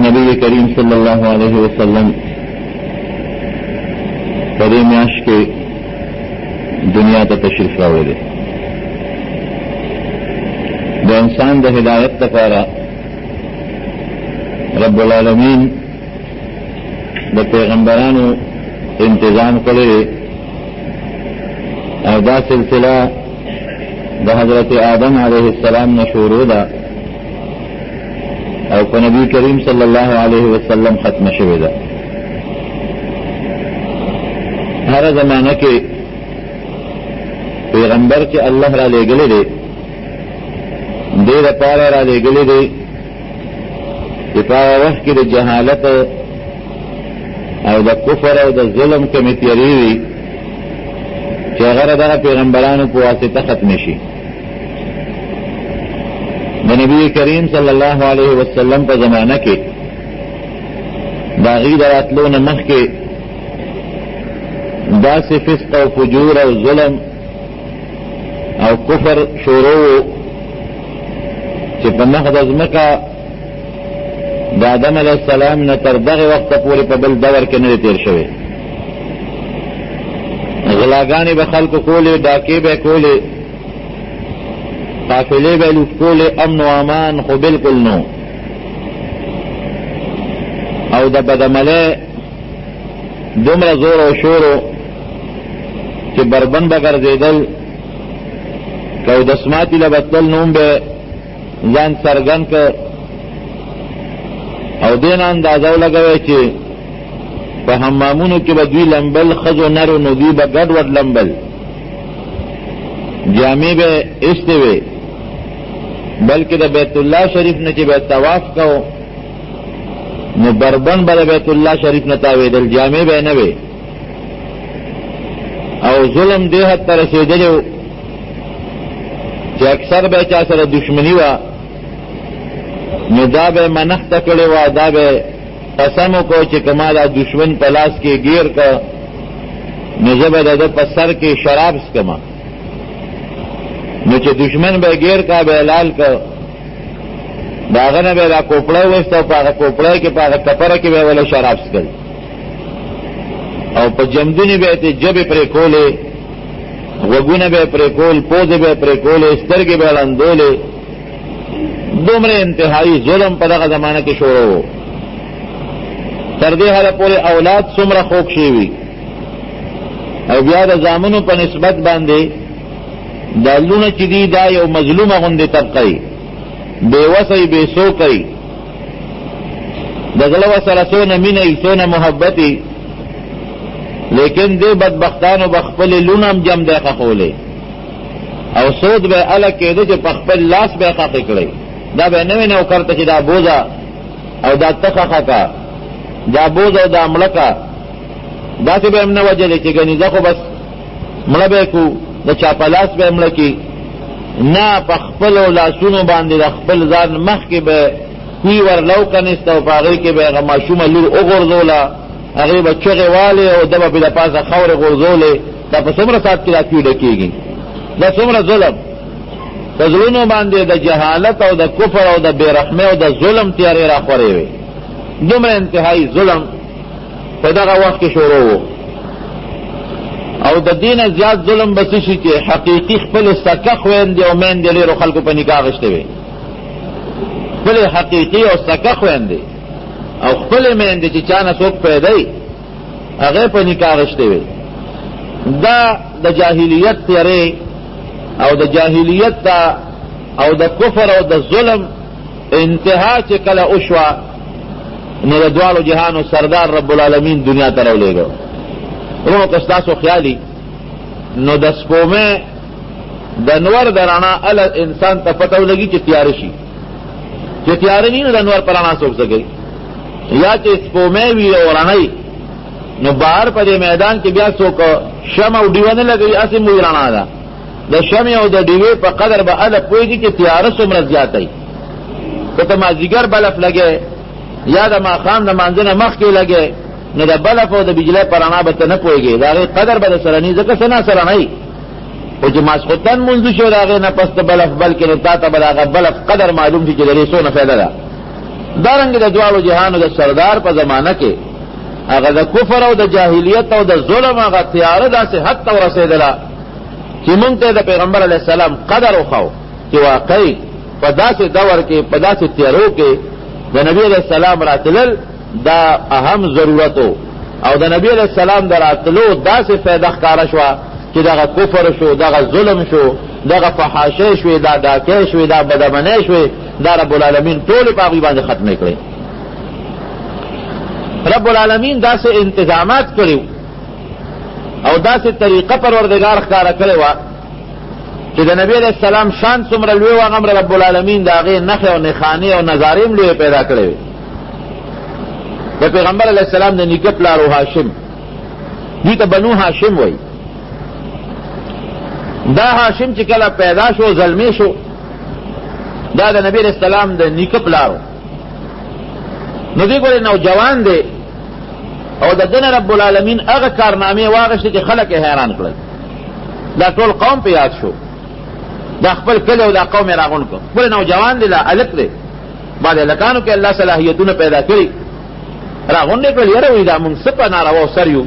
نبی کریم صلی اللہ علیہ وسلم پدې میاشت کې دنیا ته تشریف راوړی. د انسان د هدایت لپاره رب العالمین د پیغمبرانو انتظام کړی او دا سلسله د حضرت آدم علیہ السلام نه شروع ده او په نبی کریم صلی الله علیه وسلم ختم شوې ده. هر زمانه کې پیغمبر چې الله را لېږلی دی دې لپاره را لېږلی دی چې په هغه وخت کې د جهالت او د کفر او د ظلم کمې تیارې وي چې هغه د دغه پیغمبرانو په واسطه ختمې شي. د نبی کریم صلی الله علیه وسلم په زمانه کې د هغې د راتلو نه مخکې داسې فسق او فجور او ظلم او کفر شروع و چې په مخ د ځمکه د آدم علیه السلام نه تر دغه وخته پورې په بل دور کې نه دی تېر شوی. غلاګانې به خلکو کولې، ډاکې به کولې، قافلې به لوټ کولې، امن و امان خو بلکل نو. او د بدعملۍ دومره زور او شور چې بربند به ګرځېدل، که اودسماتي له به تلل نوم به ځان څرګند که او دې نه اندازه ولګوئ چې په حمامونو کې به دوی لمبل، ښځو نرو نو دوی به ګډ وډ لمبل، جامې به ایستې وې، بلکې د بیت الله شریف نه چې به طواف کو نو بربند به د بیت الله شریف نه تاوېدل، جامې به نه وې. او ظلم دې حد ته رسېدلی و چې اکثر به چا سره دشمني وه نو دا به منښته کړې وه، دا به قسم وکړو چې که ما دا دشمن په لاس کې ګیر که نو زه به د ده په سر کې شراب څکمه. نو چې دشمن به ګیر کا به حلال که د هغه نه به دا کوپړی ویست او په هغه کوپړی کې په هغه کپره کې به وله شراب څکل او په جمدونې به یې ژبې پرې کولې، غوږونه به یې پرې کول، پوزې به یې پرې کولې، سترګې به یې ړندولې. دومره انتهایی ظلم په دغه زمانه کې شروع و. تر دې حده پورې اولاد څومره خوږ شوي او بیا د زامنو په نسبت باندې دا لونه چې دي دا یو مظلومه غوندې طبقه یي، بېوسه یي، بېڅوکه یي، د زړه ورسره څونه مینه یي، څونه محبت یي، لیکن دې بدبختانو به خپلې لونه هم جم دی ښخولی او سود به یې هله کېده چې په خپل لاس به یې ښخې کړی. دا به یې نه وي نوکر ته چې دا بوزه او دا ته ښخه که، دا بوز او دا مړه که، داسې به هم نه وجلې چې ګنې زه خو بس مړه به یې کړو، د چا په لاس به یې مړه کړي. نه، په خپلو لاسونو باندې د خپل ځان مخکې به کوی ورلو کنیسته او په هغې کې به یې هغه ماشومه لور وغورځوله، هغې به چغې والې او ده به پې د پاسه خاورې غورځولې. دا په څومره ساعت کې دا کوي ډکېږي؟ دا څومره ظلم په زړونو باندې د جهالت او د کفر او د بېرحمۍ او د ظلم تیارې راخورې وې. دومره انتهایی ظلم په دغه وخت کې شروع و. او د دې نه زیات ظلم به څه شي چې حقیقي خپلې سکه خویندې او میندې ډېرو خلکو په نکاح اخېستې وې، خپلې حقیقي او سکه خویندې او خپلې میندې چې چا نه څوک پیدا یي هغې په نکاح اخېستې وې. دا د جاهلیت تیارې او د جاهلیت او د کفر او د ظلم انتها چې کله وشوه نو د دواړو جهانو سردار رب العالمین دنیا ته راولېږه. ورونو که ستاسو خیالي نو د سپومې د نور د رڼا اله انسان ته پته ولګي چې تیاره شي، چې تیاره نه نو د نور په رڼا څوک څه کوي. یا چې سپومې وي او رڼی نو بهر په دې میدان کې بیا څوک شمع او ډیوه نه لګوي، هسې موږ رڼا ده. د شمع او د ډیوې په قدر به هله پوهېږي چې تیاره څومره زیاته وي. که ته مازدیګر بلف لګې یا د ماښام د مانځه نه مخکې لګې نو د بلف او د بجلۍ په رڼا به ته نه پوهېږې، د هغې قدر به د سره نه وي، ځکه څه ناسره نه وي. خو چې ماسخوتن مونځ شو د هغې نه پس د بلف بلکې نو تا ته به د هغه بلف قدر معلوم شي چې د دې څونه فایده ده. دارنګ د دواړو جهانو د سردار په زمانہ کې هغه د کفر او د جاهلیت او د ظلم هغه تیاره داسې حد ته ورسېدله چې مونږ ته د پیغمبر علیه السلام قدر وښو چې واقعي په داسې دور کې په داسې تیارو کې د نبی علیه السلام راتلل دا اهم ضرورت او د نبی علیه السلام د راتلو داسې فایده ښکاره شوه چې دغه کفر شو، دغه ظلم شو، دغه فحاشۍ شوې، دا ډاکۍ شوې، دا بدامنۍ شوې، دا رب العالمین ټولې په هغوی باندې ختمې کړې. رب العالمین داسې انتظامات کړي او داسې طریقه پروردګار ښکاره کړې وه چې د نبی علیه السلام شان څومره لوی و، هغه رب العالمین د هغې نښې او نښانې او نظارې هم لویې پیدا کړې وې. د پیغمبر علیه السلام د نیکه پلار و هاشم، دوی ته بنو هاشم وایي. دا هاشم چې کله پیدا شو زلمی شو، دا د نبی علیه السلام د نیکه پلار و. نو دوی ګورې نوجوان دی او د دنه رب العالمین هغه کارنامې واغېستې چې خلک یې حیران کړل. دا ټول قوم په یاد شو، دا خپل کلی او دا قوم یې راغونډ کړ. ګورې نوجوان دی، لا هلک دی، بعد هلکانو کې الله صلاحیتونه پیدا کړي، راغونډ یې کړل. یاره وایي دا مونږ څه په نارواو سر یو،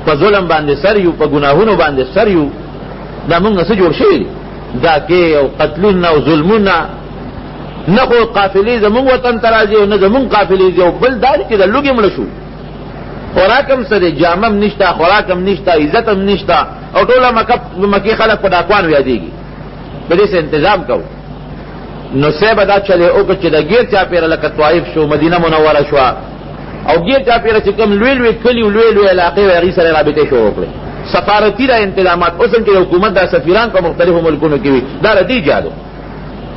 په ظلم باندې سر یو، په ګناهونو باندې سر یو، دا مونږ نه څه جوړ شوي دي، ډاکې او قتلونه او ظلمونه. نه خو قافلې زمونږ وطن ته راځي او نه زمونږ قافلې ځي، او بل دا دی چې د لوږې مړه شو، خوراک هم څه دی، جامه هم نشته، خوراک هم نشته، عزت هم نشته، او ټوله مکې خلک په ډاکوانو یادېږي. په دې څه انتظام کوو. نو سی به دا چلې وکړ چې د ګیر چاپېره لکه طایف شو، مدینه منوره شوه، او ګیر چاپېره چې کوم لوی لوی کلي او لوی لوی علاقې وې هغې سره رابطې شروع وکړې. سفارتي دا انتظامات اوس هم چې د حکومت دا سفیران په مختلفو ملکونو کې وي، دا د دې جادو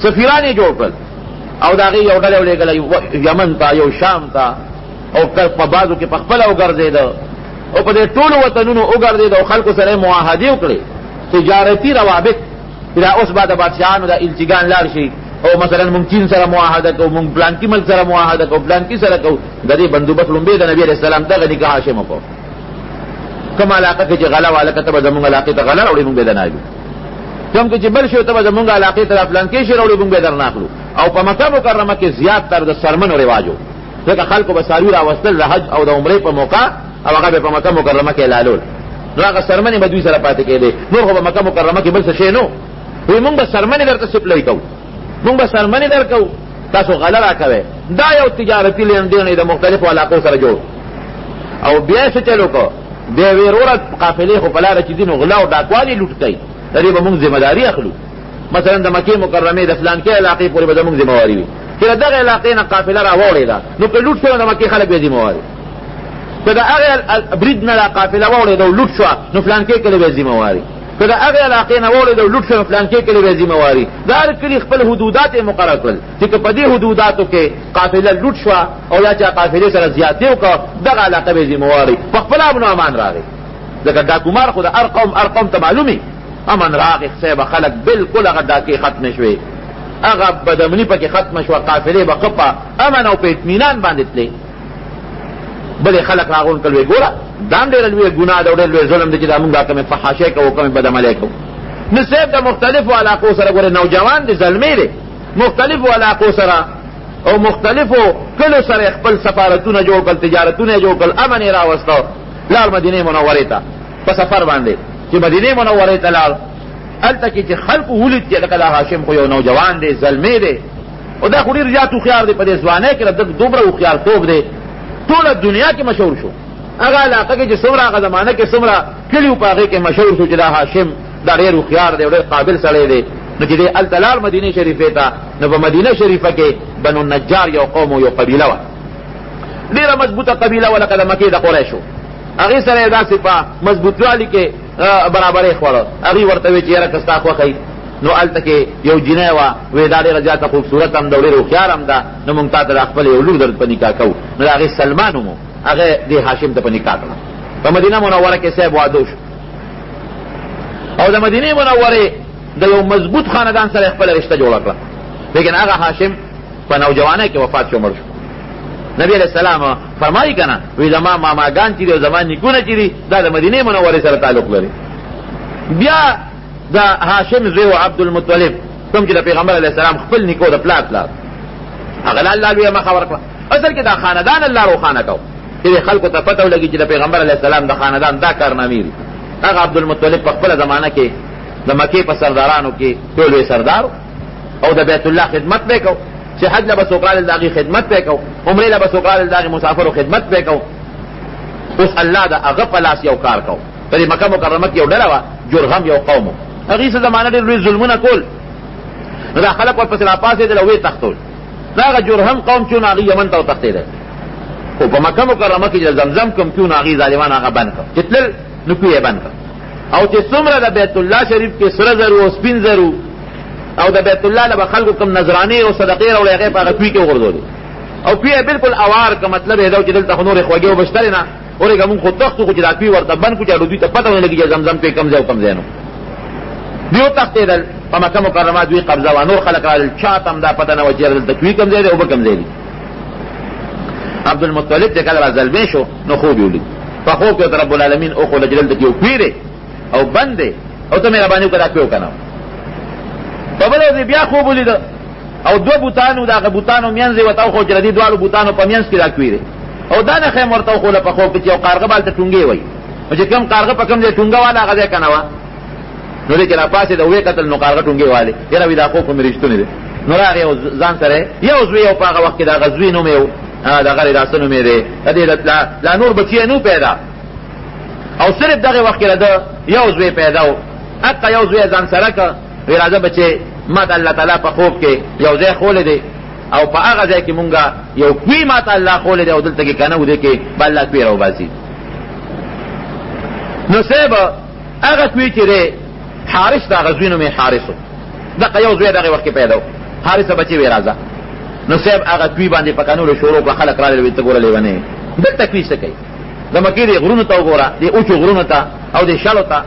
سفیران یې جوړ کړل او د هغې یو ډله ولېږله یمن ته، یو شام ته، او په بعضو کې په خپله وګرځېده او په دې ټولو وطنونو وګرځېده او خلکو سره یې معاهدې وکړې، تجارتي روابط چې دا اوس به د بادشاهانو دا الچیګان لاړ شي او مثلا مونږ چین سره معاهده کوو، مونږ پلانکي ملک سره معاهده کوو، پلانکي سره کوو. د دې بندوبست لومبې د نبي علیه السلام دغه نیکه هاشم وکړو. کوم علاقه کې چې غله والکه ته به زمونږ علاقې ته غله راوړي، مونږ به یې نه اخلو. کوم کې چې بل شی ته به زمونږ علاقې ته پلانکې شی راوړي، مونږ به یې در نه اخلو. او په مکه مکرمه کې زیات تر د سرمنو رواج و، ځکه خلکو به څاروي راوستل د حج او د عمرې په موقع، او هغه به په مکه مکرمه کې حلالول. نو هغه سرمنې به دوی سره پاتې کېدې، نور خو به مکه مکرمه کې بل څه شی نه و. وایي مونږ به سرمنې درته سپلۍ کوو، مونږ به سرمنې در کوو، تاسو غله را کوئ. دا یو تجارتي لینډین د مختلفو علاقو سره جوړ. او بیا یې څه چل وکړو، بیا یې ویل وروره قافلې خو په لاره چې دي نو غلا او ډاکوان یې لوټ کوي، د دې به مونږ ذمهداري اخلو. مثلا د مکې مکرمې د فلانکې علاقې پورې به زمونږ ذمهواري وي چې د دغه علاقې نه قافله را واوړېده، نو که لوټ شوه د مکې خلک به یې ذمهواري، که د هغې برید نه دا قافله واوړېده او لوټ شوه نو فلانکې کلي به یې ذمهواري، که د هغې علاقې نه واوړېده او لوټ شوه نو فلانکې کلي به یې ذمهواري. د هر کلي خپل حدودات یې مقرر کړل چې که په دې حدوداتو کې قافله لوټ شوه او یا چا قافلې سره زیاتې وکړه، دغه علاقه به یې ذمهواري. په خپله امن و امان راغی، ځکه ډاکومار خو د هر قوم ته معلومي. امن راغی، صاحب خلک بالکل هغه ډاکې ختمې شوې، هغه بدامني پکې ختمه شوه، قافلې به ښه په امن او په اطمینان باندې تلې. بلې خلک راغونډ کړل، وایي ګوره دا هم ډېره لویه ګناه ده او ډېر لوی ظلم دی چې دا مونږ دا کومې فحاشۍ کوو، کومې بدعملۍ کوو. نو صاحب د مختلفو علاقو سره ګورې نوجوان دی، زلمی دی، مختلفو علاقو سره او مختلفو کلو سره خپل سفارتونه جوړ کړل، تجارتونه یې جوړ کړل، امن یې راوسته، لاړ مدینې منورې ته په سفر باندې. چې مدینې منورې ته لاړ، هلته کې چې خلکو ولید چې لکه دا هاشم خو یو نوجوان دی، زلمی دی، او دا خو ډېر زیات هوښیار دی، په دې ځوانۍ کې د دومره هوښیارتوب دی، ټوله دنیا کې مشهور شو. هغه علاقه کې چې څومره هغه زمانه کې څومره کلي و په هغې کې مشهور شو چې دا هاشم دا ډېر هوښیار دی او ډېر قابل سړی دی. نو چې دی هلته لاړ مدینې شریفې ته، نو په مدینه شریفه کې بنو النجار یو قوم او یو قبیله وه، ډېره مضبوطه قبیله وه، لکه د مکې د قریشو. هغې سره یې داسې په مضبوطوالي کې برابرې خوړه. هغې ورته وایي چې یاره که ستا خوښه وي. نو هلته کې یو جینۍ وه، وایي دا ډېره زیاته خوبصورت هم ده او ډېره هوښیار هم ده، نو مونږ تا ته د خپل یو لور در په نکاح کوو. نو د هغې سلمان نوم و، هغه دې هاشم ته په نکاح کړه. په مدینه منوره کې صاحب واده شو او د مدینې منورې د یو مضبوط خاندان سره خپله رشته جوړه کړه، لیکن هغه هاشم په نوجوانۍ کې وفات شو، مړ شو. نبی علیہ السلام فرمایي که نه، وایي زما ماماګان چې دي او زما نیکونه چې دي دا د مدینې منورې سره تعلق لري. بیا د هاشم زوی و عبدالمطلب، کوم چې د پیغمبر علیه السلام خپل نیکو د پلار هغه الله لوی مخه ورکړه. اصل کې دا خاندان الله روښانه کو چې خلکو ته پته ولګي چې د پیغمبر علیه السلام د خاندان دا کارنامې دي. هغه عبدالمطلب په خپله زمانه کې د مکې په سردارانو کې ټول لوی سردار او د بیت الله خدمت به کو، چې حج له به څوک رالل د هغې خدمت به کو، عمرې له به څوک رالل د هغې مسافرو خدمت به کو. اوس الله د هغه په لاس یو کار کو. په دې مکه مکرمه کې یو ډله وه جرهم یو قوم و، هغې څه زمانه ډېر لوی ظلمونه کول، نو دا خلک ورپسې راپاڅېدل او ویې تښتول. دا هغه جرهم قوم چې نو هغې یمن ته وتښتېدل، خو په مکه مکرمه کې چې زمزم کوم کیو نو هغې ظالمان هغه بند کړ، چې تلل نو کوی یې بند کړ. او چې څومره د بیت الله شریف کې سره زرو او سپین زرو او د بیت الله له به خلکو کوم نظرانې او صدقې راوړې هغې په هغه کوی کې وغورځولې او کوی یې بلکل اوار که مطلب یې دا چې دلته خو نورې خوږې وبشتلې نه ورېږه مونږ خو تښتو خو چې دا کوی ورته بند کړو چې دوی ته پته ونه لګي چې زمزم کوی کوم ځای او کوم ځای نو دوی وتښتېدل. په مکه مکرمه دوی قبضه وه، نور خلک رالل، چا ته هم دا پته نه وه چې دلته کوی کوم ځای دی او به کوم ځای دی. عبدالمطلب چې کله را زلمی شو نو خوب یې ولید، په خوب کې ورته رب العالمین وښوده چې دلته کې یو کوی دی او بند دی او ته مهرباني وکړه دا کوی وکنه. په بله ورځ بیا خوب ولیده او دوه بوتانو د هغه بوتانو منځ یې ورته وښود چې د دې دواړو بوتانو په منځ کې دا کوی دی او دا نښه یې ورته وښوله په خوب کې چې یو قارغه به هلته ټونګې وایي، نو چې کوم قارغه په کوم ځای ټونګه واله هغه ځای که نه وه، نو دی چې را پاڅېده ویې کتل نو قارغه ټونګې والې، یاره وي دا خوب خو مې رښتونې دی. نو راغې ځان سره یو زوی او په هغه وخت کې د هغه زوی نوم یې د هغه راسه نوم یې دی، د دې لا نور بچی نو پیدا او صرف دغه وخت کې د یو زوی پیدا و. حتی یو زوی ځان سره که وی راځه بچې ما ته الله تعالی په خوب کې یو ځای خولی دی او په هغه ځای کې مونږه یو کوی ما ته الله خولی دی او دلته کې که نه و دی کې به الله کوی راوباسي. نو صاحب هغه کوی چې دی حارث د هغه زوی نوم یې حارث و، دغه یو زوی دغه وخت کې پیدا و. حارثه بچې وی راځه، نو صاحب هغه کوی باندې په کانولو شروع کړه، خلک رالل وی ته ګوره لیونی دلته کوی څه کوي، د مکې دې غرونو ته وګوره، دې اوچو غرونو ته او دې شلو ته.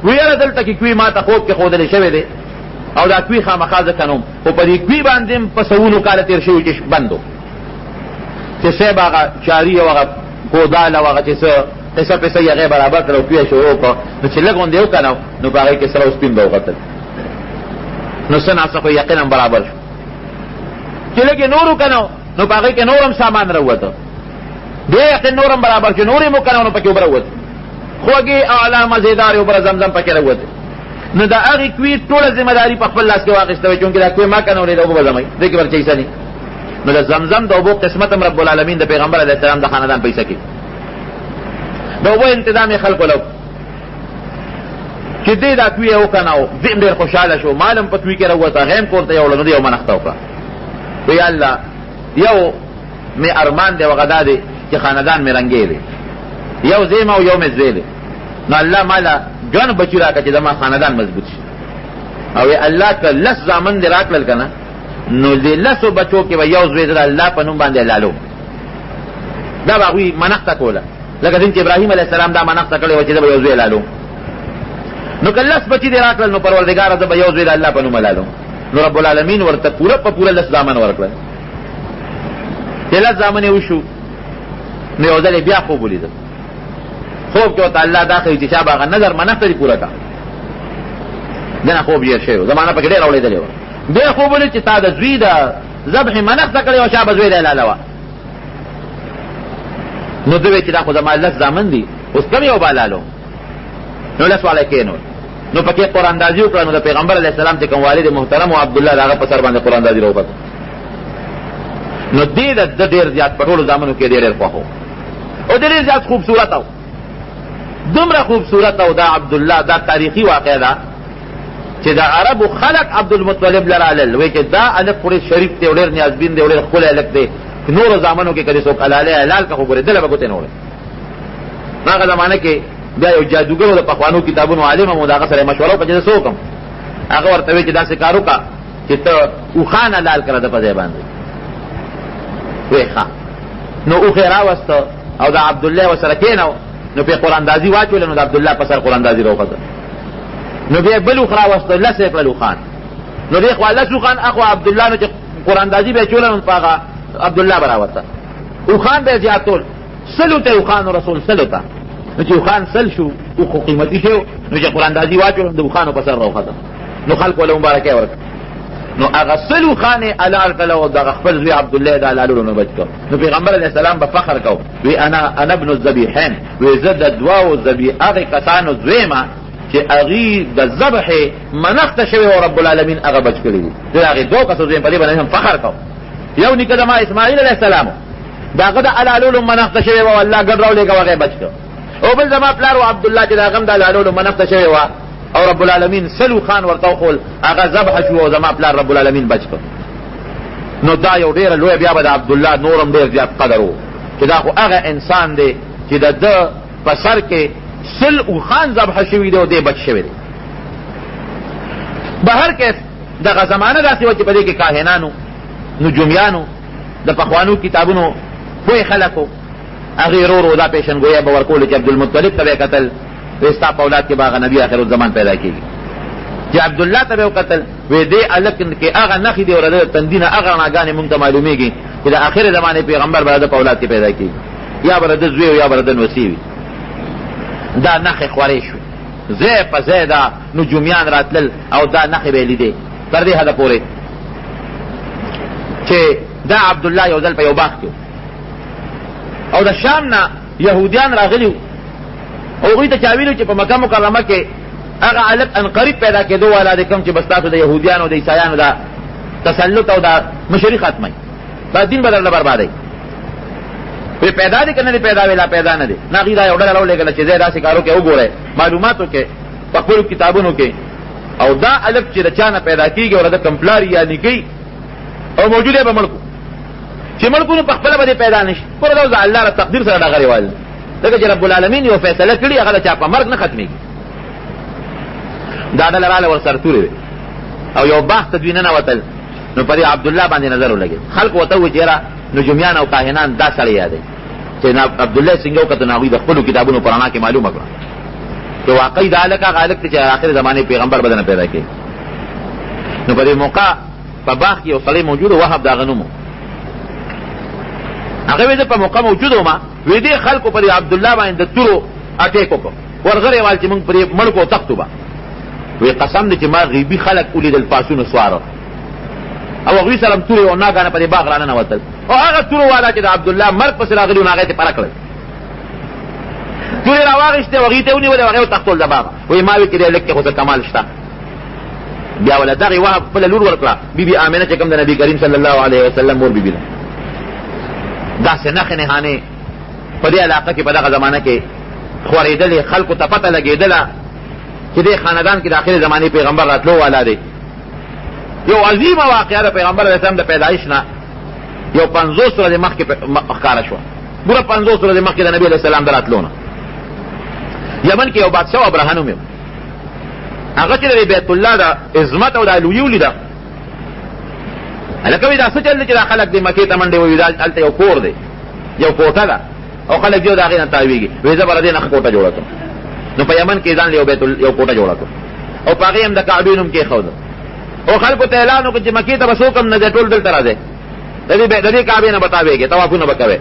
وی یاره دلته کې کوی ما ته خوب کې ښودلی شوی دی او دا کوی خامخا زه کنوم، خو په دې کوی باندې په سوونو کاله تېر شوي چې بند و، چې صاحب هغه چاري او هغه کودال او هغه چې څه قصه پسه یې هغې برابر کړه او کوی یې شروع کړه، نو چې لږ غوندې وکنو نو په هغې کې سره او سپین به وغتل، نو څه ناڅه خو یقینا برابر شو. چې لږ یې نور وکنو نو په هغې کې نور هم سامان راووته، بیا یقین نور هم برابر شو، نور یې وکنو نو پکې اوبه راووته، خوږې اعلی مزېدارې اوبه زمزم پکې راووتې. نو د هغې کوي ټوله ذمه داري په خپل لاس کې واخېسته وه، چونکې دا کوی ما کنولې د اوبه به زموي دې کې به چیسه ني. نو د زمزم د اوبو قسمت هم رب العالمین د پیغمبر علیه السلام د خاندان پیسه کې د اوبو انتظام یې خلکو لو چې دې دا کوی یې وکنو، دې هم ډېر خوشحاله شو، مال هم په کوی کې راووته، هغې هم کور ته یوړه، نو دې یو منښته وکړه. وی الله یو مې ارمان دی وغه دا دی چې خاندان مې رنګې دی، یو زیم او یو مې زوی دی، نو الله ماله ګڼ بچي راکړه چې زما خاندان مضبوط شي. او الله که لس زامن دې راکړل که نه نو دې لسو بچو کې به یو زوی زه د الله په نوم باندې لالوم. دا به هغوی منښته کوله لکه څنګه چې ابراهیم علیه السلام دا منښته کړې وه چې زه به یو زوی لالوم. نو که لس بچي دې راکړل نو پروردګاره زه به یو زوی د الله په نومه لالوم. نو رب العالمین ورته پوره په پوره لس زامن ورکړل. چې لس زامن یې وشو نو یو ځل یې بیا خوب ولیده، خوب کې ورته الله دا ښیي چې شا به هغه نظر منښته دې پوره کړه، دنه خوب یې شوی و، زمانه پکې ډېره اورېدلې وه. بیا خوب ولید چې تا د زوی د ذبح منښته کړې وه، شا به زوی دی لاله وه. نو ده وی چې دا خو زما لس زامن دي، اوس کم یو به لالو، نو لس والا کېنول، نو پکې قراندازي وکړه. نو د پیغمبر علیه السلام چې کوم والد محترم و عبدالله د هغه په سر باندې قراندازي راوکړه. نو دې د ډېر زیات په ټولو زامنو کې ډېر خوښ و او ډېر زیات خوبصورت و، دومره خوبصورت او دا عبدالله دا تاریخي واقع ده چې د عربو خلق عبدالمطلب لرالل وی چې دا الک قریش شریف دی او ډېر نیازبین دی او ډېر ښکلی هلک دی، نورو زامنو کې که دې څوک حلالۍ حلال که خو ګورې دله به ګوتې نه وړې. هغه زمانه کې بیا یو جادوګر و د پخوانو کتابونو عالم هم و، د هغه سره یې مشوره وکړه چې زه څه وکړم. هغه ورته وی چې داسې کار وکړه چې ته اوښان حلال کړه د په ځای باندې. وی ښه. نو اوښ یې راوسته او د عبدالله ورسره کېنو، نو پې قراندازي واچوله، نو د عبدالله په سر قراندازي راوخته. نو بیا بل اوښ راوسته، لس یې کړل اوښان، نو دې خوا لس اوښان اخوا عبدالله، نو چې قراندازي به یې چوله نو په هغه عبدالله به راوسته. اوښان به یې زیاتول، سلو ته اوښانو رسول سلو ته، نو چې اوښان سل شو اوښ قیمتي شو، نو چې قراندازي واچوله نو د اوښانو په سر راوخته، نو خلکو له مبارکۍ ورکړه. نو هغه سلو خانې حلال کړه او دغه خپل زوی عبدالله د حلالولو نه بچ کړ. نو پیغمبر علیه السلام به فخر کو وی انا ابن الذبیحین، وی زه د دوو هغې کسانو زوی ما چې هغې د ذبح منښته شوې او رب العالمین هغه بچ کړي دي. زه هغې دوو کسو زوی په دې باندې هم فخر کو. یو نیکه زما اسماعیل علیه السلام د هغه د حلالولو منښته شوې وه، الله ګډ راولېږه هغې بچ کړ. او بل زما پلار و عبدالله چې د هغه هم د حلالولو منښته شوې وه او رب العالمین سلو خان ورته وخول، هغه ذبح شو او زما پلار رب العالمین بچ کړ. نو دا یو ډېره لویه بیا به د عبدالله نورم ډېر زیات قدر و چې دا خو هغه انسان دی چې د ده په سر کې سل اوښان ذبح شوي دی او دی بچ شوی دی. به هر کیف دغه زمانه داسې وه چې په دې کې کاهنانو، نجومیانو، د پخوانو کتابونو پوه خلکو هغې ورو دا پیشنګویه به ورکولو چې عبدالمطلب ته به یې کتل وی ستا په اولاد کې به هغه نبي آخر الزمان پیدا کېږي. چې عبدالله ته به یې وکتل وی دې هلک کې هغه نښې دي او د ده تندي نه هغه رڼاګانې مونږ ته معلومېږي چې د آخر زمانې پیغمبر به د ده په اولاد کې پیدا کېږي، یا به د ده زوی یا به د ده نوسي وي. دا نښې خورې شوې، ځای په ځای دا نجومیان راتلل او دا نښې به یې لیدې تر دې حده پورې چې دا عبدالله یو ځل په یو باغ کې او د شام نه یهودیان راغلي وو او هغوی ته چا ویلو چې په مکه مکرمه کې هغه هلک انقریب پیدا کېدو والا دی کوم چې بس تاسو د یهودیانو د عیسایانو دا تسلط او دا مشري ختموي، دا دین به درله بربادوي. وی پیدا دی که نه دی پیدا وی لا پیدا نه دی. نه هغوی دا یو ډله راولېږله چې ځای داسې کارو کې وګورئ معلوماتو کې په خپلو کتابونو کې او دا هلک چې د چا نه پیدا کېږي او د کم پلار یا نیکۍ او موجود یې به مړ کړو چې مړ کړو په خپله به دې پیدا نه شي. ګوره دا اوس د الله له تقدیر سره ډغرې وایل ځکه چې رب العالمین یو فیصله کړي هغه د چا په مرګ نه ختمېږي. دا ډله راله ورسره تورې وې او یو باغ ته دوی ننوتل. نو په دې عبدالله باندې نظر ولګېد. خلق ورته ووایي چې یاره نجومیان او کاهنان دا سړی یادوي چې عبدالله څنګه وکتل. نو هغوی د خپلو کتابونو په رڼا کې معلومه کړه چې واقعي دا هلک هغه هلک دی چې آخر زمانې پیغمبر به نه پیدا کېږي. نو په دې موقع په باغ کې یو سړی موجود و، وهب د هغه نوم و. هغه وی زه په موقع موجود وم، وی دې خلکو په دې عبدالله باندې د تورو اټیک وکړو، ورغلی وال چې موږ پرې مړ کړو تختو به. وی قسم دی چې ما غیبي خلک ولیدل پاسونه سواره او هغوی سره هم تورې او ناګانه په دې باغ را ننوتل او هغه تورو والا چې د عبدالله مرګ پسې راغلي و نو هغه یې پره کړل، تورې را واخېستې او هغې ته یې ونیولې او هغې وتښتول د باغه. وایي ما وی چې دی لږ کې خو څه کمال شته. بیا وله دغې وهب خپله لور ورکړه بیبي آمنه چې کوم د نبي کریم صلی الله علیه وسلم مور بیبي ده. داسې نښې نښانې په دې علاقه کې په دغه زمانه کې خورېدلې، خلکو ته پته لګېدله چې دې خاندان کې د آخرې زمانې پیغمبر راتلو والا دی. یو عظیمه واقعه د پیغمبر علیه السلام د پیدایش نه یو 50 ورځې مخکې ښکاره شوه. ګوره 50 ورځې مخکې د نبي علیه السلام د راتلو نه یمن کې یو بادشاه ابرهه نوم یې هغه چې د بیت الله د عظمت او د لویي ولیده. هلکه وایي دا څه چل دی چې دا خلک دې مکې ته منډې وایي هلته یو کور دی، یو کوټه ده او خلک دې د هغې نه تاویږي. وایي زه به د دې نه ښه کوټه جوړه کړم. نو په یمن کې ځان یو کوټه جوړه کړم او په هغې هم د کعبې نوم کېښوده او خلکو ته اعلان وکړو چې مکې ته به څوک هم نه دی، ټول دلته راځئ، د دې کعبې نه به تاویږئ، طوافونه به کوئ.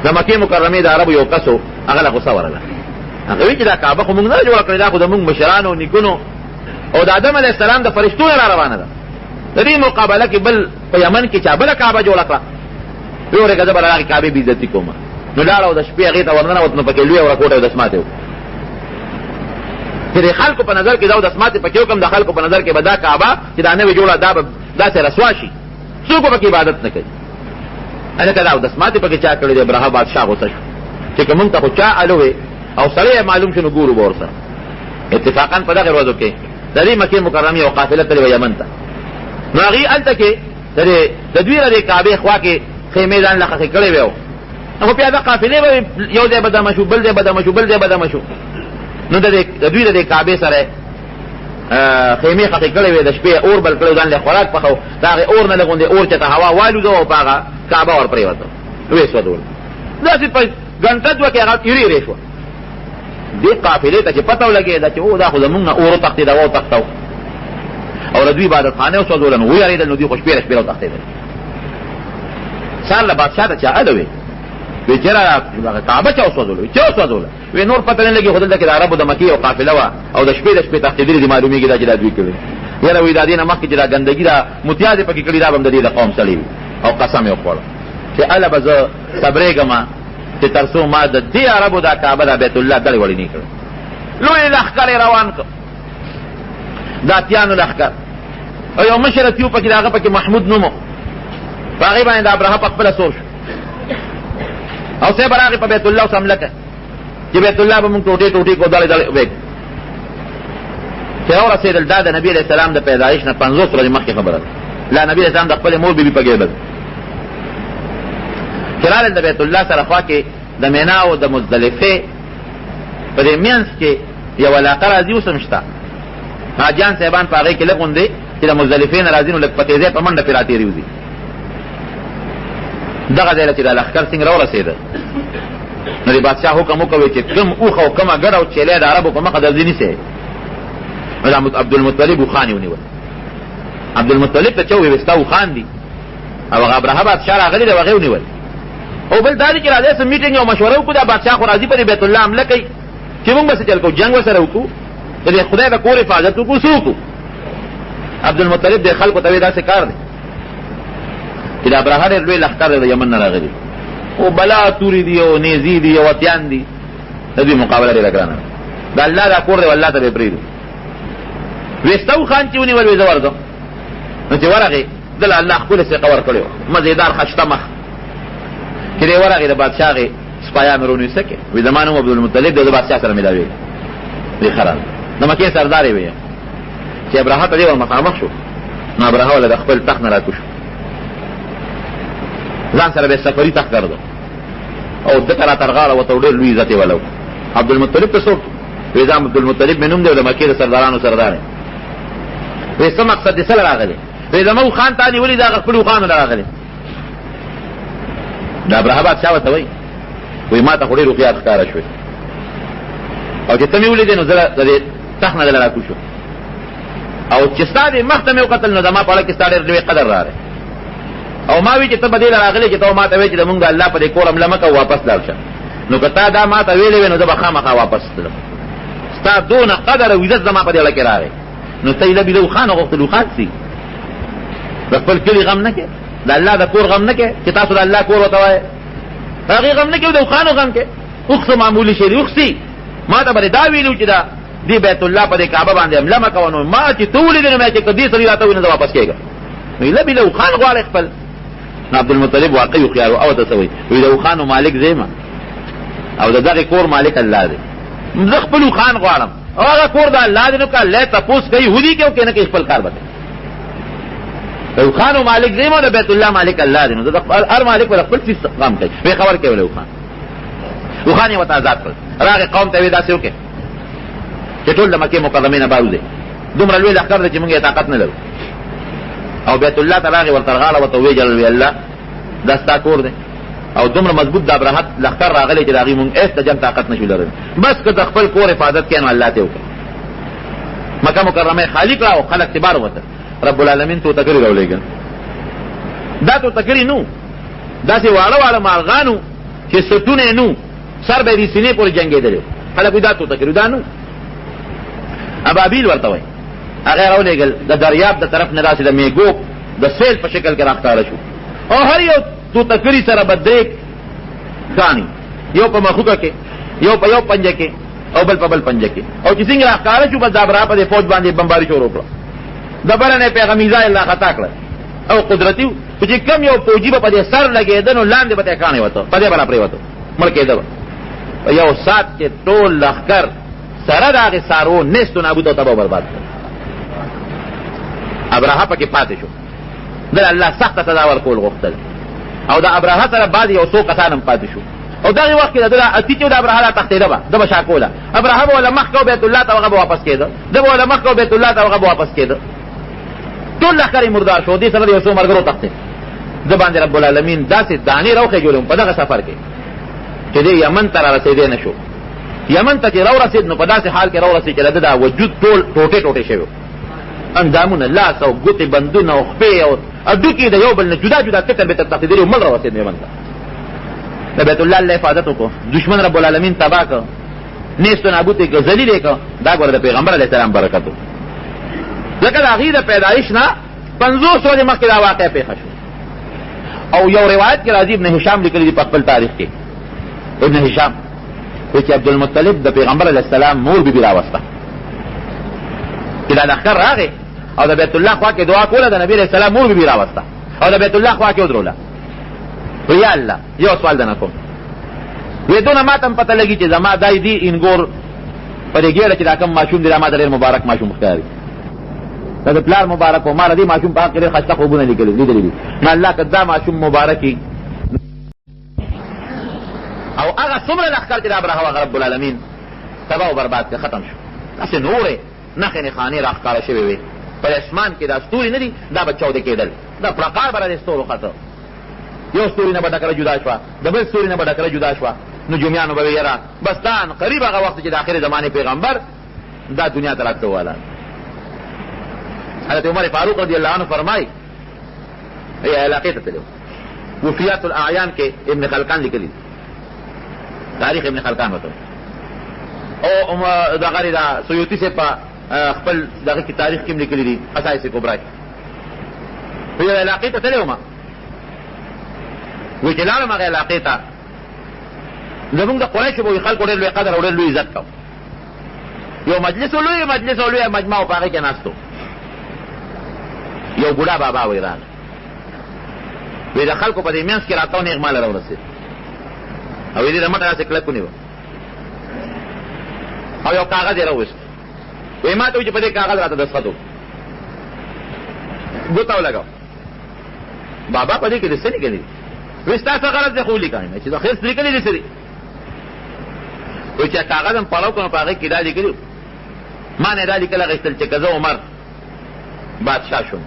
د مکې مکرمې د عربو یو کس و، هغه له غوسه ورغله. هغه وایي چې دا کعبه خو موږ نه جوړه کړې، دا خو د موږ مشرانو نیکونو او د آدم علیه السلام د فرشتو نه را روانه ده. د دې مقابله کې بل په یمن کې چا بله کعبه جوړه کړه. ویې ورېږه زه به د هغې کعبې بې عزتي کوم. نو لاړه او د شپې هغې ته ورننوت. نو پکې لویه ورکوټه او دسماتې و چې د خلکو په نظر کې دا دسماتې پکې وکړم. د خلکو په نظر کې به دا کعبه چې دا نوې جوړه دا به داسې رسوا شي، څوک به پکې عبادت نه کوي. هلکه دا دسماتې پکې چا کړی دی. ابرهه بادشاه غوسه شو چې که موږ ته خو چا الوې او سړی معلوم شو نو ګورو به ورسره. اتفاقا په دغې ورځو کې د دې مکې مکرمې یو قافله تللې وه یمن ته. نو هغې هلته کې د دوی د دې کعبې خوا کې خیمې ځان له خښې کړې وې. خو بیا دا قافلې به یو ځای به دمه شو، بل ځای به دمه شو، بل ځای به دمه شو. نو د دوی د دې کعبې سره خیمې خښې کړې وې، د شپې اور بل کړی، ځان له خوراک پخو، د هغې اور نه لږ غوندې اور چې ته هوا والوځه او په هغه کعبه ور پرېوته ویې سوځول. داسې په ګنټه دوه کې هغه ایرې شوه. دې قافلې ته چې پته ولګېده چې او دا خو زمونږ نه اور وتښتېده و وتښتو او د دوی عبادتخانې وسوځوله. نو ویارېدل، نو دوی خو شپېره شپېره وتښتېدل. سهار له بادشاه ته چا اله وې وی چېرې کعبه چا وسوځوله؟ چا وسوځوله؟ وی نور پته نه لګي خو دلته کې د عربو د مکې یو قافله وه او د شپې تښتېدلې دي، معلومېږي دا چې دا دوی کوي. یاره وایي دا دې نه مخکې چې دا ګندګي دا متیازې پکې کړي دا به هم د دې د قوم سړي وي او قسم یې وخوړه چې هله به زه صبرېږم چې تر څو ما د دې عربو دا کعبه دا بیت الله دړې وړې نه کړ. لوی لښکر یې روان کړ د اتیانو لښکر او یو مشر تیو پکې د هغه پکې محمود نوم و په هغې باندې د ابرهه په خپله سور شو او صاحب راغې په بیت الله اوس حمله کوي چې بیت الله به مونږ ټوټې ټوټې کړو دړې دړې ویږ چې راورسېدل دا د نبي علیه السلام د پیدایش نه 50 ورځې مخکې خبره ده. لا نبي علیه السلام د خپلې مور بیبي په ګېډه چې راغلل د بیت الله سره خوا کې د مینا او د مزدلفې په دې منځ کې یو علاقه راځي اوس هم شته حاجیان صاحبان په هغې کې لږ غوندې چې د مزدلفې نه راځي نو لږ په تیزۍ په منډه پرې راتېري وځي دغه ځای له چې دا لښکر څنګه راورسېده نو د بادشاه حکم وکوي چې کوم اوښ او کومه ګډه او چیلی د عربو په مخه درځي نیسئ نو دا عبدالمطلب اوښان یې ونیول. عبدالمطلب ته چې وویل ستا اوښان دي او هغه ابرهه بادشاه راغلی دی هغې ونیول او بل دا دی چې راځئ څه میټینګ او مشوره وکړو دا بادشاه خو راځي په دې بیت الله حمله کوي چې مونږ به څه چل کوو جنګ ورسره وکړو د دې خدای د کور حفاظت وکړو څه وکړو. عبدالمطلب د خلکو ته وایي داسې کار دی چې د ابرهه ډېر لوی لښکر دی د یمن نه راغلي او بلا تورې دي او نیزي دي او اتیان دي د دوی مقابله ډېره ګرانه ده د الله دا کور دی او الله ته به یې پرېږدو. ویسته اوښان چې ونیول وې زه ورځم نو چې ورغې ده له الله ښکلې ثقه ورکړې وه مزېدار خشته مخ چې دی ورغې د بادشاه هغې سپایان مې رونیسه کې وایي زما نوم عبدالمطلب دی د بادشاه سره ملاوېږي وایي ښه راغله د مکې سردار یې ویم چې ابرهه ته دې ور مخامخ شو نو ابرهه وله د خپل تخت نه راکوز شو ځان سره به یې سفري تخت ګرځو او ده ته را تر غاړه وته ډېر لوی عزت یې ولو. عبدالمطلب ته څوک وایي دا عبدالمطلب مې نوم دی او د مکې د سردارانو سردار یم. وایي څه مقصد دې سره راغلی وایي زما اوښان تا نیولي د هغه خپلو اوښانو نه راغلی. د ابرهه بادشاه ورته وایي وایي ما ته خو ډېر هوښیار ښکاره شوې او چې ته مې ولیدې نو زه د دې تخت نه دله راکوز شو او چې ستا دې مخ ته مې وکتل نو زما په اړه کې ستا ډېر لوی قدر راغی او ما وی چې ته به دې له راغلی چې ته ما ته وایې چې د مونږ د الله په دې کور حمله مه کوه واپس لاړ شه نو که تا دا ما ته ویلې وې نو زه به خامخا واپس تلم ستا دونه قدر او عزت زما په دې اړه کې راغی نو ته یې له بېله اوښانو غوښتل اوښان سي د خپل کلي غم نه کې د الله د کور غم نه کې چې تاسو د الله کور ورته وایې د هغې غم نه کې او د اوښانو غم کې اوښ څه معمولي شی دی اوښ سي ما ته به دا ویلي چې دا دې بیت الله په دې کعبه باندې حمله مه کوه نو ما چې ته ولیدې نو مې چې که دې سړي راته ووایي نو زه واپس کېږم نو یې له بېله اوښان غواړې خپل نو عبدالمطلب واقعي هوښیار او ته څه وایي وایي د اوښانو مالک زه یم او د دغې کور مالک الله دی زه خپل اوښان غواړم او هغه کور د الله دی نو که الله تپوس کوي ودي کوي او که نه کوي خپل کار به کوي د اوښانو مالک زه یم او د بیت الله مالک الله دی نو زه هر مالک به د خپل څیز غم کوي وایي خبر کوي ولې اوښان یې ورته ازاد کړل راغې قوم ته وایي داسې وکړې چې ټول د مکې مکرمې نه باروځئ دومره لوی لښکر دی چې مونږ یې طاقت نه لرو او بیت الله ته راغې ورته غاړه ورته وویجل وی الله دا ستا کور دی او دومره مضبوط د ابرهت لښکر راغلی چې د هغې مونږ هېڅ د جنګ طاقت نه شو لرلی بس که د خپل کور حفاظت کوې نو الله ته وکړه مکه مکرمه یې خالي کړه او خلک ترې بار ووتل رب العالمین توتکرې راولېږل دا توتکرې نو داسې واړه واړه مارغانو چې سټونه یې نو سر به یې د سینې پورې جنګېدلی خلک وایي دا توتکرې دا نو ابابیل ورته وایي هغه راولېږل د دریاب د طرف نه داسې د میګو د سیل په شکل کې راښکاره شو او هر یو توتکري سره به درې کاڼي یو په مخوکه کې یو په یو پنجه کې او بل په بل پنجه کې او چې څنګه راښکاره شو بس د ابرهه په دې فوج باندې بمباري شروع کړه د بره نه پې هغه میزایل راخطا کړه او قدرتي و چې کوم یو فوجي به په دې سر لګېده نو لاندې به ته یې کاڼې وته په دې به را پرېوته مړ کېده به په یو ساعت کې ټول لښکر سره د هغې څاروو نیست و نابود او تباه برباد کړ ابرهه پکې پاتې شو دل الله سخته سزا ورکول غوښتل او د ابرهه سره بعد یو څو کسان هم پاتې شو او دغې وخت کې د ده اتي چې د ابرهه را تښتېده به ده به شا کوله ابرهه به وله مخ کو بیت الله ته هغه به واپس کېده ده به وله مخ کو بیت الله ته هغه به واپس کېده ټول لښکر یې مردار شو دې سره د یو څو ملګرو تښتېد ده باندې رب العالمین داسې دانې راوخېږولې په دغه سفر کې چې دی یمن ته را رسېدی نه شو یمن ته چې راورسېد نو په داسې حال کې راورسېد چې د ده دا وجود ټول ټوټې ټوټې شوي اندامونه لاس او ګوتې بندونه او خپې او هډوکي د یو بل نه جدا جدا ټکر به تر تښتېدلي مل راورسېد یمن ته د بیت الله الله حفاظت وکړو دشمن رب العالمین تباه کړ نیست و نابود یې کړ ذلیل یې کړ دا ګوره د پیغمبر علیه السلام برکت و ځکه د هغې د پیدایش نه 50 ورځې مخکې دا واقعه پېښه شو. او یو روایت کې راځي، ابن هشام لیکلي دي په خپل تاریخ کې. ابن هشام وایي چې عبدالمطلب د پیغمبر علیه السلام مور بیبي راوسته چې دا لښکر راغی او د بیت الله خوا کې دعا کوله، د نبي علیه السلام مور بیبي راوسته او د بیت الله خوا کې ودروله. یا الله یو سوال دنه کوم، وی دونه ما ته هم پته لګي چې زما دای دي انګور په دې ګېډه چې دا کوم ماشوم دی دا ما ته ډېر مبارک ماشوم ښکاري، دا د پلار مبارک و، ما د دې ماشوم په حق کې ډېر ښایسته خوبونه لیدلي دي. نو الله که دا ماشوم مبارک وي او هغه څومره لښکر چې د ابرهه هغه رب العالمین تباه او برباد کړه، ختم شو. داسې نورې نښې نښانې راښکاره شوې وې په اسمان کې. دا ستوري نه دي، دا به چاودې کېدل، دا پړقار به را د ستورو خطه، یو ستوري نه به ډکره جدا شوه، د بل ستوري نه به ډکره جدا شوه. نجومیانو به یاره بس دا قریب هغه وخت چې د آخرې زمانې پیغمبر دا دنیا ته راتلو والا. حضرت عمر فاروق رضی الله عنه فرمایي ای علاقې ته تلو. وفیات الاعیان کې ابن خلقان لیکلي، تاریخ ابن خلقان وته او دغه دا سیوطي سے په خپل دغه کې تاریخ کې لیکلي دي خصائص کبرا کې. په علاقې ته تلو ما وی چې لاړم هغه علاقې ته، زمونږ د قریشو به وي خلکو ډېر لوی قدر او ډېر لوی عزت کو. یو مجلس او لوی مجمع په هغې کې ناستو. یو بوډا بابا وی راغی، وی د خلکو په دې منځ کې راته نیغ ماله راورسېد او یې دې د مټه داسې کلک ونیوه او یو کاغذ یې راوویست. وی ما ته وایي چې په دې کاغذ راته دستخط وکړو، ګوته ولګاو. بابا په دې کې د څه لیکلي دي؟ وی ستا څه غرض دی خو ولیکه چې د خیر څه لیکلي دي څه دي؟ وی چې کاغذ هم پړاو کړو په هغې کې دا لیکلي ما نه دا لیکل اخېستل چې که زه عمر بادشاه شوم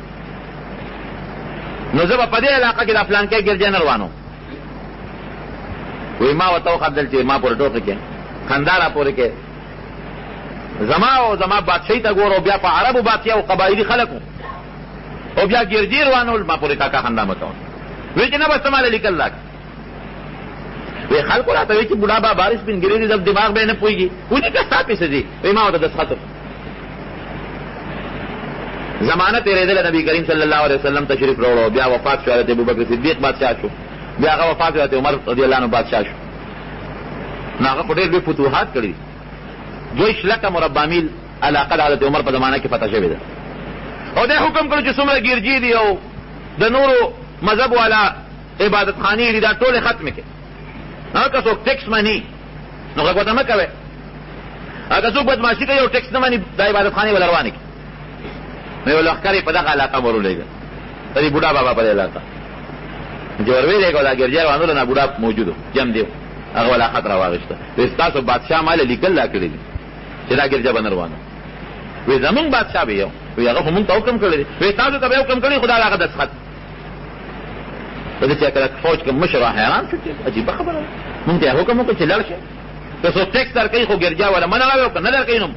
نو زه به په دې علاقه کې د فلانکۍ ګرجۍ نه روانو. وی ما ورته وخندل چې ما پورې ټوکې کې خندا را پورې کې زما او زما بادشاهي ته ګوره، بیا په عربو بادشاه او قبایلي خلک او بیا ګرجۍ روانول، ما پورې کاکا خندا مه کوه. وی چې نه بس ته ماله لیکل راک. وی خلکو راته وی چې بوډا بابا سپین ګیري دي، دماغ به یې نه پوهېږي. ولیکه ستا پیسې دي. وی ما ورته دستخط زمانه تېرېدله، نبي کریم صلی الله علیه وسلم تشریف راوړو، بیا وفات شو، حضرت ابوبکر صدیق بادشاه شو، بیا هغه وفات شو، حضرت عمر رضی الله عنه بادشاه شو. نو هغه خو ډېر لوی فتوحات کړي دي. 2 لکه مربع میل علاقه د حضرت عمر په زمانه کې فتح شوې ده. او دی حکم کړو چې څومره ګرجي دي او د نورو مذهب والا عبادت خانې دي دا ټولې ختمې کړي. هغه که څوک ټیکس مني نو غږ ورته مه کوئ، هغه څوک بدماشي کوي او ټیکس نه مني دا عبادت خانې به روانې کړي. نو یو لښکر یې په دغه علاقه ور ولېږه، د دې بوډا بابا په دې علاقه چې ور ویلېږه دا ګرجۍ روانولو نه بوډا موجود و جم دی، هغه والا خط را واخېسته. وی ستاسو بادشاه ماله لیکل را کړي دي چې دا ګرجه به نه روانه. وی زمونږ بادشاه به یو، وی هغه خو مونږ ته حکم کړی دی. وی تاسو ته به حکم کړی خو دا هغه دستخط. په دې چې کله فوج کې مشر حیران شو چې عجیبه خبره ده، مونږ ته حکم وکړو چې لاړ شي، که څوک ټیکس درکوي خو ګرجا والا منع راوړي او که نه درکوي نو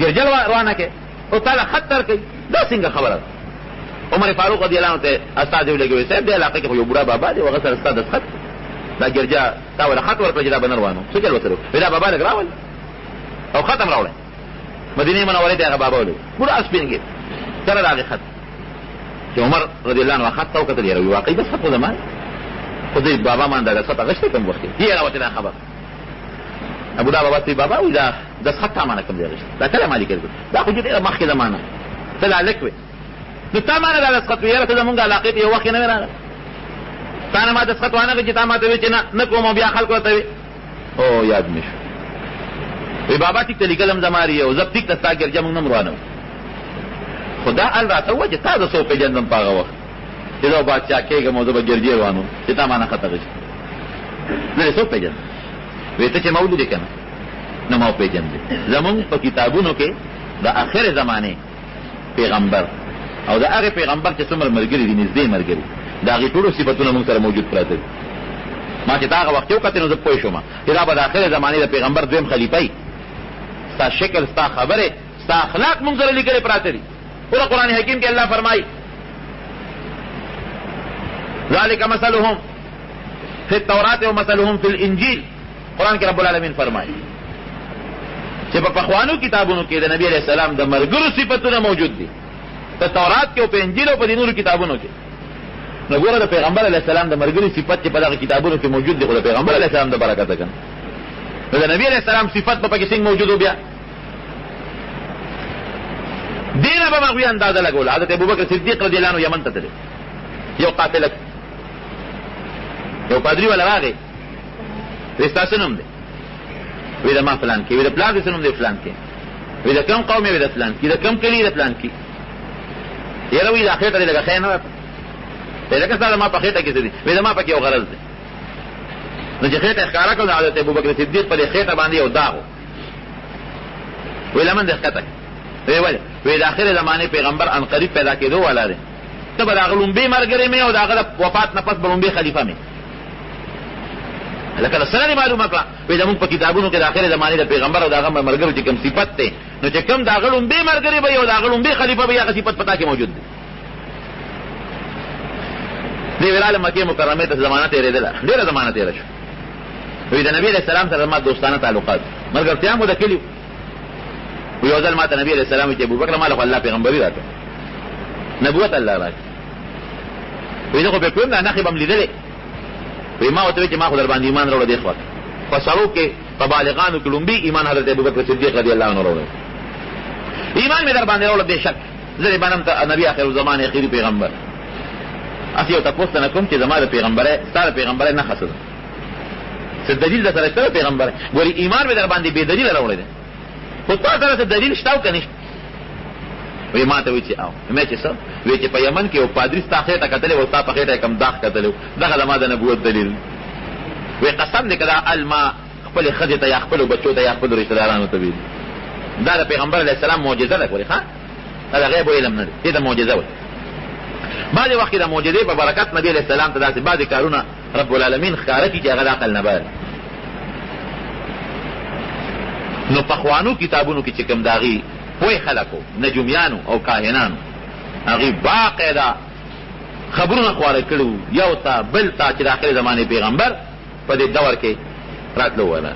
ګرجه روانه کړي او تعالی خط درکوي. دا څنګه خبره ده؟ عمر فاروق رضی الله عنه ته استاد یې ولګوي، صاحب دې علاقه کې خو یو بوډا بابا دی، هغه سره ستا دستخط دا ګرجا تا ولا خط ورکړه چې دا به نه روانو. څه چل وسره وی دا بابا لږ راول او ختم راوړی. مدینې منورې ته هغه بابا ولګي بوډا سپین ګیر سره د هغې خط چې عمر رضی الله عنه خط ته وکتل، یاره واقعي دستخط خو زما خو دې بابا مان دا دستخط اخېستی کوم وخت کې یې راوتې دا خبر. بوډا بابا ته بابا وایي دا دستخط تا مانه کوم دی اخېستی، دا کله ما لیکل دا خو چې ډېره مخکې زمانه ته لا لږ وې نو تا مانه دا دستخط وي، یاره ته زمونږ علاقې ته یو وخت یې نه وې راغلی، تا نه ما دستخط وانه کړې چې تا ما ته وې چې نه کوم او بیا خلکو ورته وې. او یاد مې شو. وی بابا ټیک ته لیکل هم زما ري او زه ټیک ته ستا ګرجه مونږ نه هم روانه خو دا ال راته ووایه چې تا زه څه وپېژندم په هغه وخت چې زه بادشاه کېږم او زه به ګرجې روان وم چې تا مانه خط اخېستې نه دې څه وپېژندم. وی ته چې ما ولیدې که نه نه ما وپېژندې. زمونږ په کتابونو کې د آخر زمانې پیغمبر او د هغې پیغمبر چې څومره ملګري دي نږدې ملګري د هغې ټولو صفتونه مونږ سره موجود پراته دي. ما چې تا هغه وخت یې وکتې نو زه پوه شوم چې دا به د آخر زمانې د پیغمبر دویم خلیفه وي. ستا شکل ستا خبرې ستا اخلاق مونږ سره لیکلې پراته دي. پورا قرآن حکیم کې الله فرمایي ذلك مثلهم في التوراة ومثلهم في الانجیل. قرآن کې رب العالمین فرمایي چې په پخوانو کتابونو کې د نبی علیہ السلام د مرګرو صفتونه موجود دي په تورات کې او په انجیل او په نورو کتابونو کې. نو ګوره د پیغمبر علیہ السلام د مرګري صفت چې په دغه کتابونو کې موجود دي خو د پیغمبر علیہ السلام د برکت څخه نو د نبی علیہ السلام صفت په کې څنګه موجود بیا دینه به مغوی اندازه لګول. حضرت ابوبکر صدیق رضی الله عنه یمن ته تللی یو قافله یو پادری ولا راغی رستاسن هم دی وی د ما فلان کې وی د پلان سنم دی فلان کې وی د کوم قوم وی د فلان کې د کوم کلی د فلان کې یره وی د اخیرته لګه خینه لکه ستاسو ما په خېټه کې دي وی د ما پکې یو غرض دی نو چې خېټه ښکارا کړو حضرت ابوبکر صدیق په خېټه باندې یو داغ وی لمن د ښکته وی د اخر زمانه پیغمبر ان قریب پیدا کېدو والا دی ته به د هغه لومبي مرګري مې او د هغه وفات نه پس به لومبي خلیفه مې لکه د سره معلومه کړه وی زموږ په کتابونو کې د اخر زمانه د پیغمبر او د هغه مرګرو چې کوم صفت دی نو چې کوم د هغه لومبي مرګري به او د هغه لومبي خلیفه به هغه صفت پتا کې موجود دی. دی ویلاله مکه مکرمه ته زمانه تیرېدله ډېره زمانه تیره شو. وی د نبی علیہ السلام سره ما دوستانه تعلقات مرګرتیا مو د کلیو وی یو ځل ما ته نبی علیہ السلام چې ابوبکر مالک الله پیغمبري راکړ نبوت الله راکړ وی زه خو په کوم نه خبم لیدلې وی ما وته چې ما خو در باندې ایمان راوړل دی خو فسرو کې طبالغانو کې لومبي ایمان حضرت ابوبکر صدیق رضی الله عنه راوړل ایمان مې در باندې راوړل دی شک زه باندې ته نبی اخر زمانه اخیری پیغمبر اسی او تاسو نه کوم چې زماده پیغمبره ستاره پیغمبره نه خاصه څه دلیل د سره پیغمبر ګوري ایمان مې در باندې به دلیل راوړل دی خو تاسو سره دلیل شتاو کني وی ما ته وی چې او مې چې څه وی چې په یمن کې او پادری ستاسو ته کتلې او تاسو په خېټه کم داغ کتلې دغه د ما د نبوت دلیل وی قسم دې کړه الما خپل خدای ته یا خپل بچو ته یا خپل رشتہ دارانو ته وی دا د پیغمبر علیه السلام معجزه ده ګوري ها دا غیب علم نه دی دا معجزه و. بعض وخت د معجزې په برکت نبی علیہ السلام ته داسې بعض کارونه رب العالمین ښکاره کړي چې هغه د عقل نه بهر. نو پخوانو کتابونو کې چې کوم داغي پوه خلکو نجومیانو او کاهنانو هغه باقاعده خبرونه خواره کړو یو تا بل تا چې د آخر زمانه پیغمبر په دې دور کې راتلو ولا